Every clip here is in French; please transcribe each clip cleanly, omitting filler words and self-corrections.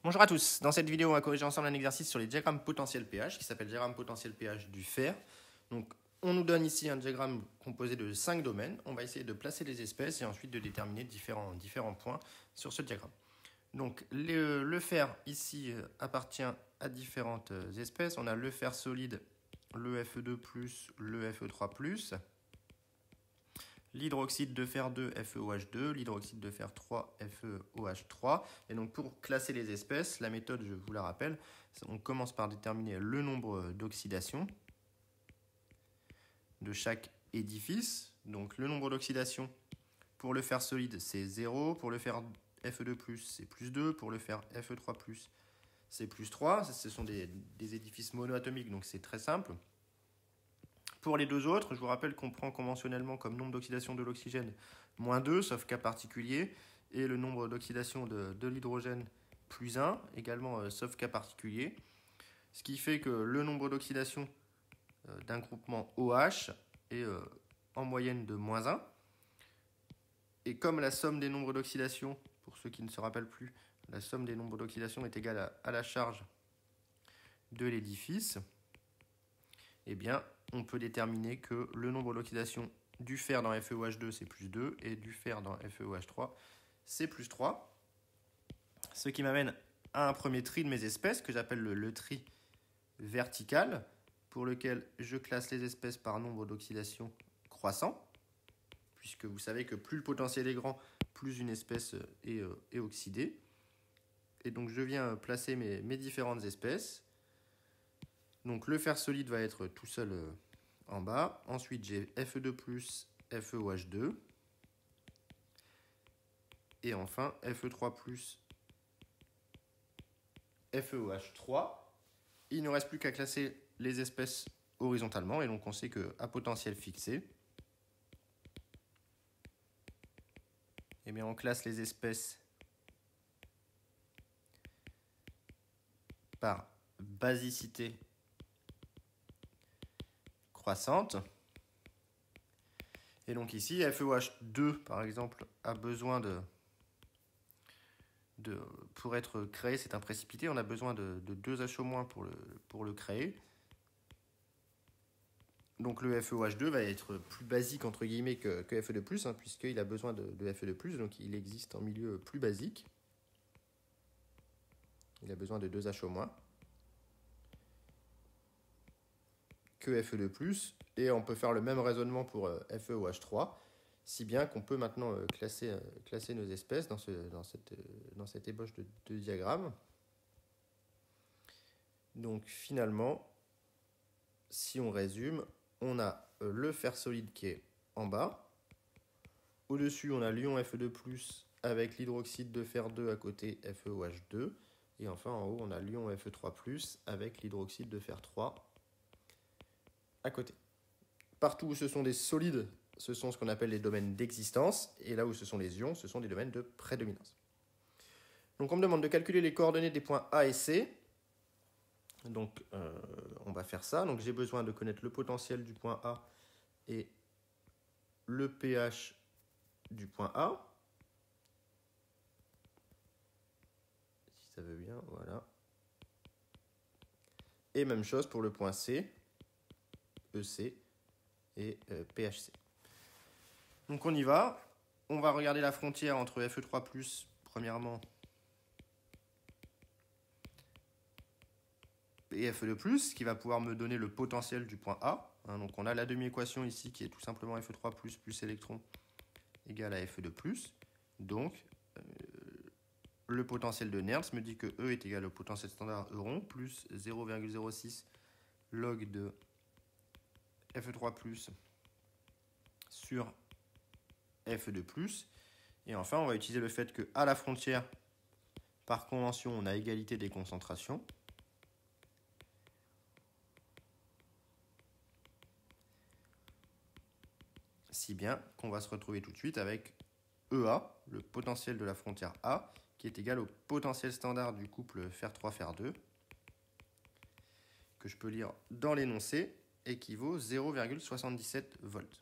Bonjour à tous, dans cette vidéo on va corriger ensemble un exercice sur les diagrammes potentiel pH qui s'appelle diagramme potentiel pH du fer. Donc on nous donne ici un diagramme composé de 5 domaines, on va essayer de placer les espèces et ensuite de déterminer différents points sur ce diagramme. Donc le fer ici appartient à différentes espèces, on a le fer solide, le Fe2+, le Fe3+, l'hydroxyde de fer 2, FeOH2, l'hydroxyde de fer 3, FeOH3. Et donc pour classer les espèces, la méthode, je vous la rappelle, on commence par déterminer le nombre d'oxydations de chaque édifice. Donc le nombre d'oxydations pour le fer solide, c'est 0. Pour le fer Fe2+, c'est plus 2. Pour le fer Fe3+, c'est plus 3. Ce sont des édifices monoatomiques, donc c'est très simple. Pour les deux autres, je vous rappelle qu'on prend conventionnellement comme nombre d'oxydation de l'oxygène moins 2, sauf cas particulier, et le nombre d'oxydation de l'hydrogène plus 1, également sauf cas particulier. Ce qui fait que le nombre d'oxydation d'un groupement OH est en moyenne de moins 1. Et comme la somme des nombres d'oxydation, pour ceux qui ne se rappellent plus, la somme des nombres d'oxydation est égale à la charge de l'édifice, eh bien, on peut déterminer que le nombre d'oxydation du fer dans FeOH2, c'est plus 2, et du fer dans FeOH3, c'est plus 3. Ce qui m'amène à un premier tri de mes espèces, que j'appelle le tri vertical, pour lequel je classe les espèces par nombre d'oxydation croissant, puisque vous savez que plus le potentiel est grand, plus une espèce est oxydée. Et donc je viens placer mes différentes espèces. Donc le fer solide va être tout seul en bas. Ensuite j'ai Fe2+, FeOH2. Et enfin Fe3+, FeOH3. Il ne reste plus qu'à classer les espèces horizontalement. Et donc on sait qu'à potentiel fixé, eh bien on classe les espèces par basicité croissante. Et donc ici, FeOH2, par exemple, a besoin pour être créé, c'est un précipité, on a besoin de 2H- pour le créer. Donc le FeOH2 va être plus basique, entre guillemets, que Fe2+, hein, puisqu'il a besoin de Fe2+, donc il existe en milieu plus basique. Il a besoin de 2H- que Fe2+, et on peut faire le même raisonnement pour FeOH3, si bien qu'on peut maintenant classer nos espèces dans cette ébauche de diagramme. Donc finalement, si on résume, on a le fer solide qui est en bas. Au-dessus, on a l'ion Fe2+, avec l'hydroxyde de fer 2 à côté, FeOH2. Et enfin, en haut, on a l'ion Fe3+, avec l'hydroxyde de fer 3 à côté. Partout où ce sont des solides, ce sont ce qu'on appelle les domaines d'existence, et là où ce sont les ions, ce sont des domaines de prédominance. Donc on me demande de calculer les coordonnées des points A et C. Donc on va faire ça. Donc j'ai besoin de connaître le potentiel du point A et le pH du point A. Si ça veut bien, voilà. Et même chose pour le point C, EC et pHC. Donc on y va. On va regarder la frontière entre Fe3+, premièrement, et Fe2+, qui va pouvoir me donner le potentiel du point A. Donc on a la demi-équation ici qui est tout simplement Fe3+ plus électron égale à Fe2+. Donc le potentiel de Nernst me dit que E est égal au potentiel standard E rond plus 0,06 log de Fe3+ sur Fe2+. Et enfin, on va utiliser le fait qu'à la frontière, par convention, on a égalité des concentrations. Si bien qu'on va se retrouver tout de suite avec EA, le potentiel de la frontière A, qui est égal au potentiel standard du couple fer3-fer2, que je peux lire dans l'énoncé, équivaut 0,77 volts.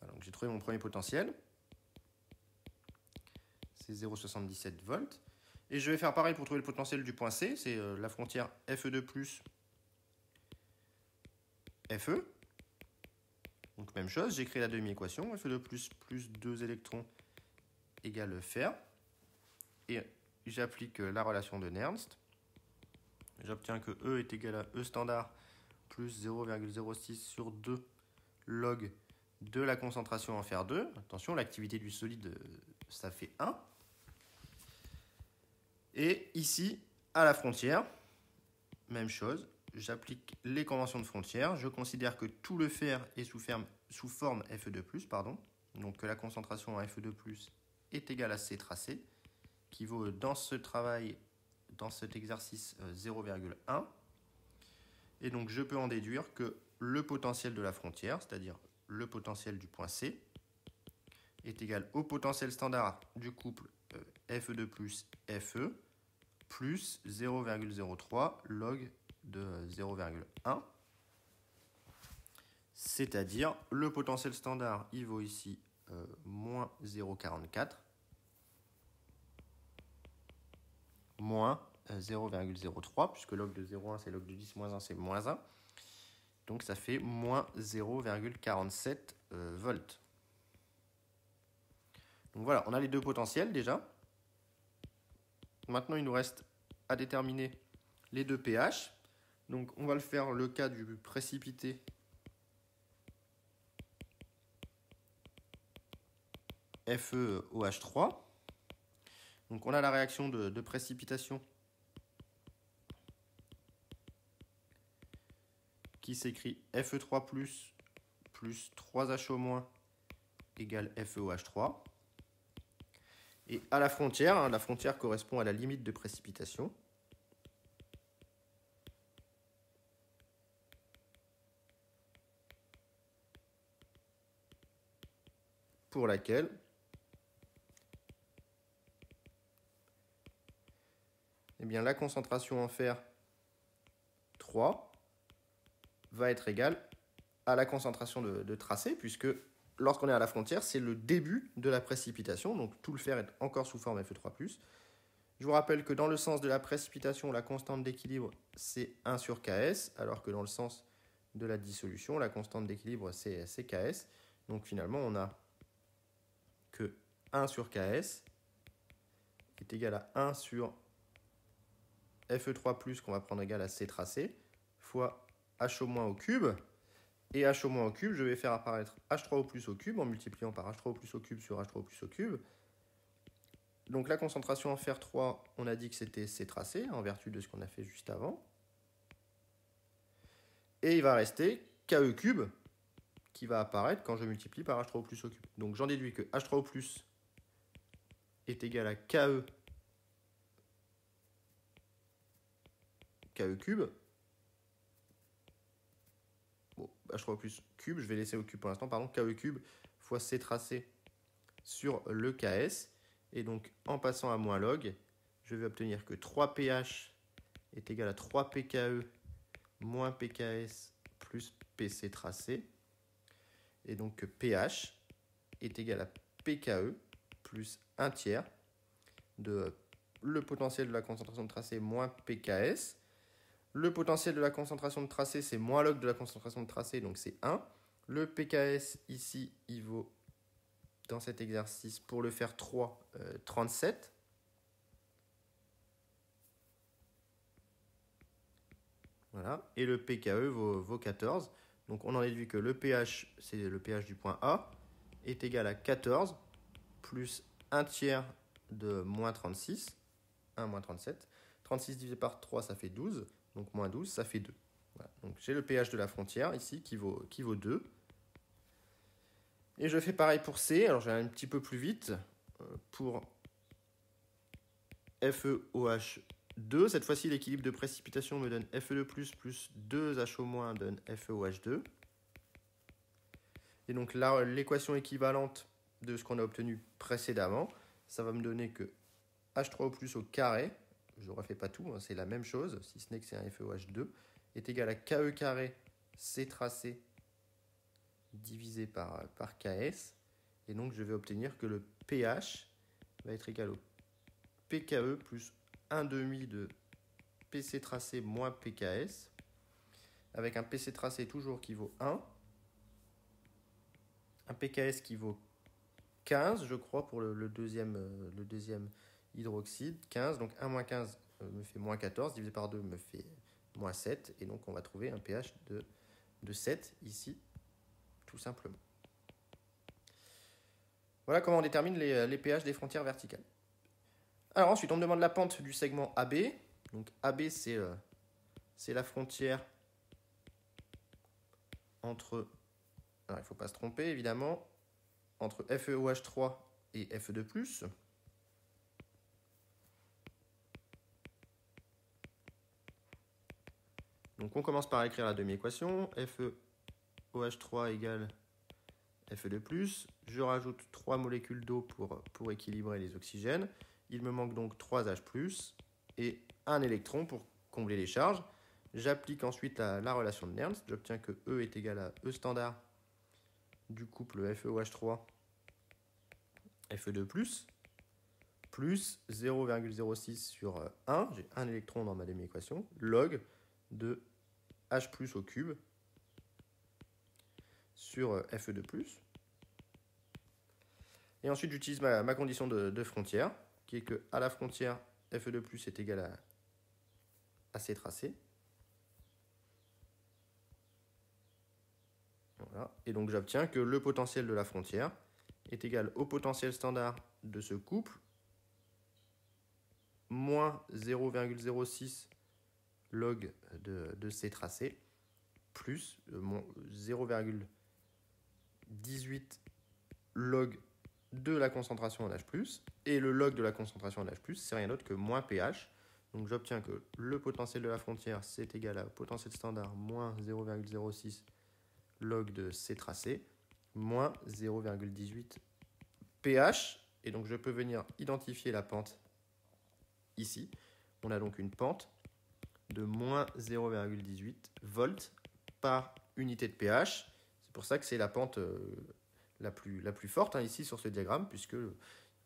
Donc j'ai trouvé mon premier potentiel, c'est 0,77 volts. Et je vais faire pareil pour trouver le potentiel du point C. C'est la frontière Fe2 plus Fe. Donc même chose, j'écris la demi-équation. Fe2 plus 2 électrons égale fer. Et j'applique la relation de Nernst. J'obtiens que E est égal à E standard plus 0,06 sur 2 log de la concentration en fer 2. Attention, l'activité du solide, ça fait 1. Et ici, à la frontière, même chose, j'applique les conventions de frontière. Je considère que tout le fer est sous forme Fe2+, pardon. Donc que la concentration en Fe2+, est égale à C tracé, qui vaut dans ce travail, dans cet exercice, 0,1. Et donc je peux en déduire que le potentiel de la frontière, c'est-à-dire le potentiel du point C, est égal au potentiel standard du couple Fe2 plus Fe plus 0,03 log de 0,1. C'est-à-dire le potentiel standard, il vaut ici moins 0,44 moins 0,03, puisque log de 0,1 c'est log de 10 moins 1 c'est moins 1. Donc ça fait moins 0,47 volts. Donc voilà, on a les deux potentiels déjà. Maintenant, il nous reste à déterminer les deux pH. Donc on va le faire le cas du précipité FeOH3. Donc on a la réaction de précipitation qui s'écrit Fe3 plus 3HO- égale FeOH3. Et à la frontière, la frontière correspond à la limite de précipitation. Pour laquelle eh bien, la concentration en fer 3 va être égale à la concentration de tracé, puisque lorsqu'on est à la frontière, c'est le début de la précipitation, donc tout le fer est encore sous forme Fe3+. Je vous rappelle que dans le sens de la précipitation, la constante d'équilibre, c'est 1 sur Ks, alors que dans le sens de la dissolution, la constante d'équilibre, c'est Ks. Donc finalement, on a que 1 sur Ks est égal à 1 sur Fe3+, qu'on va prendre égal à C tracé, fois H- au cube. Et H- au cube, je vais faire apparaître H3O+ au cube en multipliant par H3O+ au cube sur H3O+ au cube. Donc la concentration en fer 3, on a dit que c'était C tracé, en vertu de ce qu'on a fait juste avant. Et il va rester Ke cube, qui va apparaître quand je multiplie par H3O+ au cube. Donc j'en déduis que H3O+ est égal à Ke cube. Bon, H3O+ cube, je vais laisser au cube pour l'instant, pardon, Ke cube fois C tracé sur le Ks. Et donc, en passant à moins log, je vais obtenir que 3pH est égal à 3pKe moins pKs plus PC tracé. Et donc, que pH est égal à pKe plus 1 tiers de le potentiel de la concentration de tracé moins pKs. Le potentiel de la concentration de tracé, c'est moins log de la concentration de tracé, donc c'est 1. Le pKs, ici, il vaut, dans cet exercice, pour le fer 3, 37. Voilà. Et le pKe vaut 14. Donc on en déduit que le pH, c'est le pH du point A, est égal à 14 plus 1 tiers de moins 36. 1 moins 37. 36 divisé par 3, ça fait 12. Donc moins 12, ça fait 2. Voilà. Donc j'ai le pH de la frontière ici qui vaut 2. Et je fais pareil pour C. Alors je vais aller un petit peu plus vite. Pour FeOH2, cette fois-ci l'équilibre de précipitation me donne Fe2 plus 2Ho- donne FeOH2. Et donc là, l'équation équivalente de ce qu'on a obtenu précédemment, ça va me donner que H3O+ au carré, je ne refais pas tout, hein, c'est la même chose, si ce n'est que c'est un FeOH2, est égal à Ke carré C tracé divisé par Ks. Et donc je vais obtenir que le pH va être égal au pKe plus 1 demi de PC tracé moins PKS, avec un PC tracé toujours qui vaut 1, un PKS qui vaut 15, je crois, pour le deuxième hydroxyde, 15, donc 1 moins 15 me fait moins 14, divisé par 2 me fait moins 7, et donc on va trouver un pH de 7 ici, tout simplement. Voilà comment on détermine les pH des frontières verticales. Alors ensuite, on me demande la pente du segment AB. Donc AB, c'est la frontière entre, alors il ne faut pas se tromper évidemment, entre FeOH3 et Fe2+. Donc on commence par écrire la demi-équation. FeOH3 égale Fe2+. Je rajoute 3 molécules d'eau pour équilibrer les oxygènes. Il me manque donc 3 H+, et un électron pour combler les charges. J'applique ensuite la relation de Nernst. J'obtiens que E est égal à E standard du couple FeOH3 Fe2+, plus 0,06 sur 1, j'ai un électron dans ma demi-équation, log de H+ au cube sur Fe2+. Et ensuite, j'utilise ma condition de frontière, qui est que à la frontière, Fe2+ est égal à C tracé. Voilà. Et donc, j'obtiens que le potentiel de la frontière est égal au potentiel standard de ce couple, moins 0,06 log de C tracé, plus 0,18 log de la concentration en H+, et le log de la concentration en H+, c'est rien d'autre que moins pH. Donc j'obtiens que le potentiel de la frontière, c'est égal à potentiel standard moins 0,06 log de C tracé, moins 0,18 pH. Et donc je peux venir identifier la pente ici. On a donc une pente de moins 0,18 volts par unité de pH. C'est pour ça que c'est la pente la plus forte ici sur ce diagramme, puisque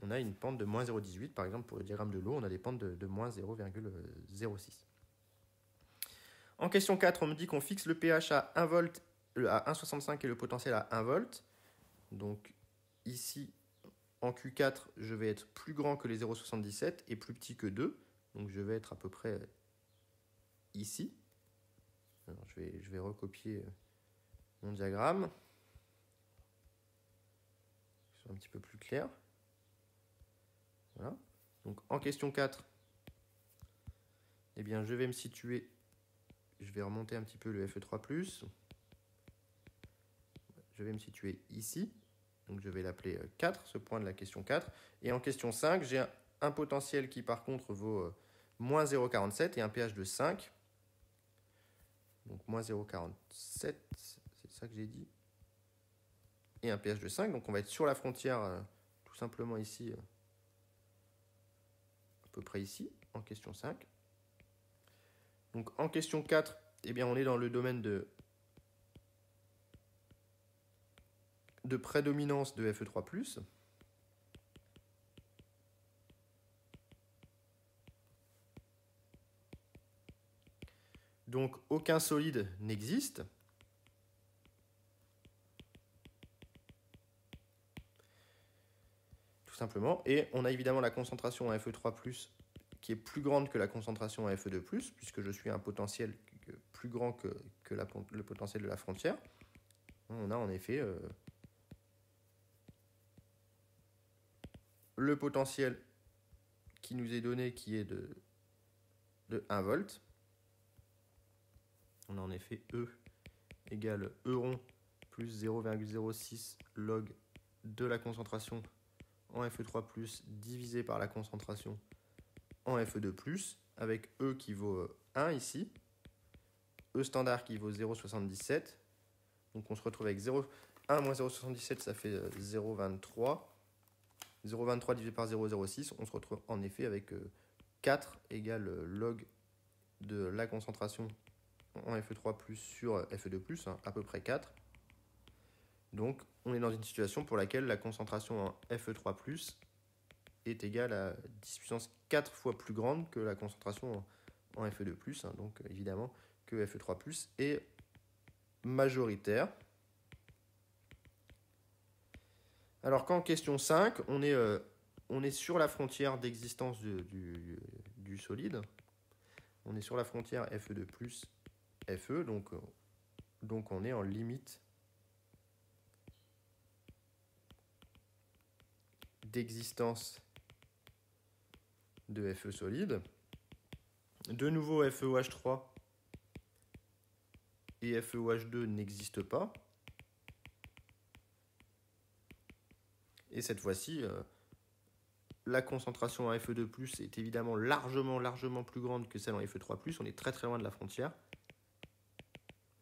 on a une pente de moins 0,18. Par exemple, pour le diagramme de l'eau, on a des pentes de moins 0,06. En question 4, on me dit qu'on fixe le pH à 1 volt, à 1,65 et le potentiel à 1 volt. Donc ici, en Q4, je vais être plus grand que les 0,77 et plus petit que 2. Donc je vais être à peu près ici. Alors, je vais recopier mon diagramme. Un petit peu plus clair. Voilà. Donc en question 4, eh bien, je vais me situer, je vais remonter un petit peu le Fe3+. Je vais me situer ici. Donc je vais l'appeler 4, ce point de la question 4. Et en question 5, j'ai un potentiel qui par contre vaut moins 0,47 et un pH de 5. Donc moins 0,47, c'est ça que j'ai dit. Et un pH de 5, donc on va être sur la frontière tout simplement ici, à peu près ici, en question 5. Donc en question 4, eh bien, on est dans le domaine de prédominance de Fe3+. Donc aucun solide n'existe. Simplement, et on a évidemment la concentration en Fe3+, qui est plus grande que la concentration en Fe2+, puisque je suis à un potentiel plus grand que le potentiel de la frontière. On a en effet le potentiel qui nous est donné, qui est de 1 volt. On a en effet E égale E rond plus 0,06 log de la concentration en Fe3+, divisé par la concentration en Fe2+, avec E qui vaut 1 ici, E standard qui vaut 0,77. Donc on se retrouve avec 1 moins 0,77, ça fait 0,23. 0,23 divisé par 0,06, on se retrouve en effet avec 4 égale log de la concentration en Fe3+, sur Fe2+, à peu près 4. Donc on est dans une situation pour laquelle la concentration en Fe3+ est égale à 10 puissance 4 fois plus grande que la concentration en Fe2+, hein, donc évidemment que Fe3+, est majoritaire. Alors qu'en question 5, on est sur la frontière d'existence du solide. On est sur la frontière Fe2+, Fe, donc on est en limite d'existence de Fe solide. De nouveau, FeOH3 et FeOH2 n'existent pas. Et cette fois-ci, la concentration en Fe2+, est évidemment largement plus grande que celle en Fe3+. On est très loin de la frontière.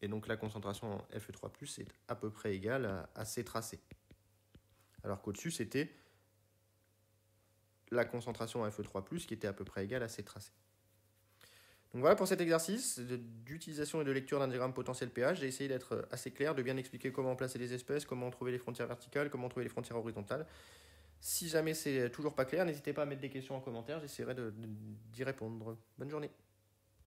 Et donc la concentration en Fe3+, est à peu près égale à C tracé. Alors qu'au-dessus, c'était la concentration en Fe3+, qui était à peu près égale à C tracé. Donc voilà pour cet exercice d'utilisation et de lecture d'un diagramme potentiel pH. J'ai essayé d'être assez clair, de bien expliquer comment placer les espèces, comment trouver les frontières verticales, comment trouver les frontières horizontales. Si jamais c'est toujours pas clair, n'hésitez pas à mettre des questions en commentaire, j'essaierai d'y répondre. Bonne journée.